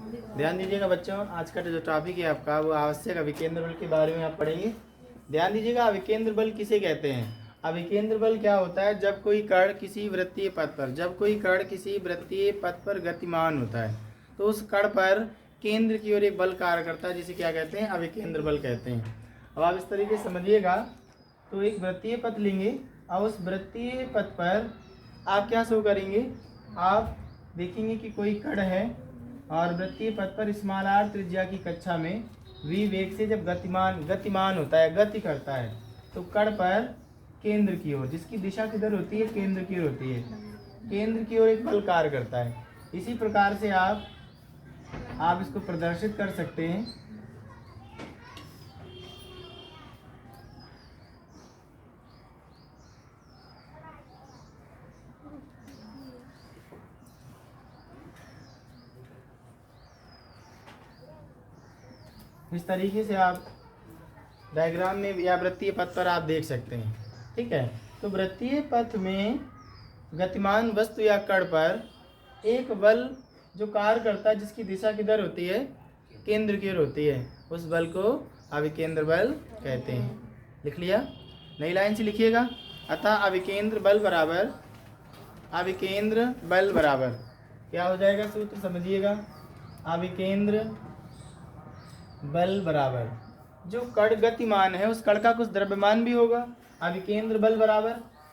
ध्यान दीजिएगा बच्चों, आज का जो टॉपिक है आपका वो आवश्यक अभिकेंद्र बल के बारे में आप पढ़ेंगे। ध्यान दीजिएगा, अभिकेंद्र बल किसे कहते हैं। अभिकेंद्र बल क्या होता है, जब कोई कण किसी वृत्तीय पथ पर गतिमान होता है तो उस कण पर केंद्र की ओर एक बल कार्य करता है, जिसे क्या कहते हैं, अभिकेंद्र बल कहते हैं। अब आप इस तरीके से समझिएगा, तो एक वृत्तीय पथ लेंगे और उस वृत्तीय पथ पर आप क्या शो करेंगे, आप देखेंगे कि कोई कण है और वृत्तीय पथ पर स्मॉल r त्रिज्या की कक्षा में v वेग से जब गतिमान होता है, गति करता है, तो कण पर केंद्र की ओर, जिसकी दिशा किधर होती है, केंद्र की ओर होती है, केंद्र की ओर एक बल कार्य करता है। इसी प्रकार से आप इसको प्रदर्शित कर सकते हैं। इस तरीके से आप डायग्राम में या वृत्तीय पथ पर आप देख सकते हैं। ठीक है, तो वृत्तीय पथ में गतिमान वस्तु या कण पर एक बल जो कार्य करता है, जिसकी दिशा किधर होती है, केंद्र की ओर होती है, उस बल को अभिकेंद्र बल कहते हैं। लिख लिया, नई लाइन से लिखिएगा। अतः अभिकेंद्र बल बराबर क्या हो जाएगा, सूत्र समझिएगा। अभिकेंद्र बल बराबर जो कण गतिमान है उस कण का कुछ द्रव्यमान भी होगा। अभिकेंद्र बल बराबर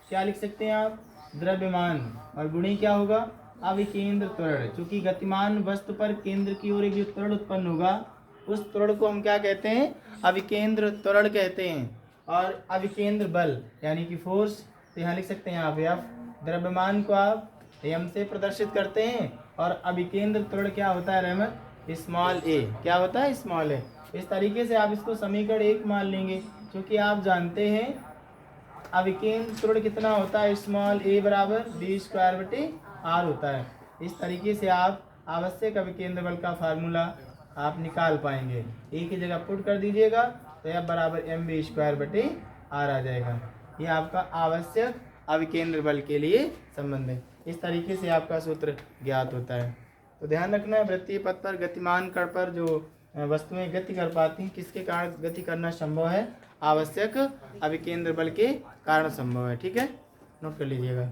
क्या लिख सकते हैं आप, द्रव्यमान, और गुणी क्या होगा, अभिकेंद्र त्वरण। चूंकि गतिमान वस्तु पर केंद्र की ओर एक जो त्वरण उत्पन्न होगा, उस त्वरण को हम क्या कहते हैं, अभिकेंद्र त्वरण कहते हैं। और अभिकेंद्र बल यानी कि फोर्स, तो यहाँ लिख सकते हैं आप एफ। द्रव्यमान को आप एम से प्रदर्शित करते हैं और अभिकेंद्र त्वरण क्या होता है रहमत, स्मॉल ए। क्या होता है, स्मॉल ए। इस तरीके से आप इसको समीकरण 1 मान लेंगे, क्योंकि आप जानते हैं अभिकेंद्र त्वरण कितना होता है, स्मॉल ए बराबर v²/r होता है। इस तरीके से आप आवश्यक अभिकेंद्र बल का फार्मूला आप निकाल पाएंगे। ए की जगह पुट कर दीजिएगा तो F बराबर mv²/r आ जाएगा। ये आपका आवश्यक अभिकेंद्र बल के लिए संबंध है। इस तरीके से आपका सूत्र ज्ञात होता है। तो ध्यान रखना है, वृत्तीय पथ पर गतिमान कण पर जो वस्तुएं गति कर पाती हैं, किसके कारण गति करना संभव है, आवश्यक अभिकेंद्र बल के कारण संभव है। ठीक है, नोट कर लीजिएगा।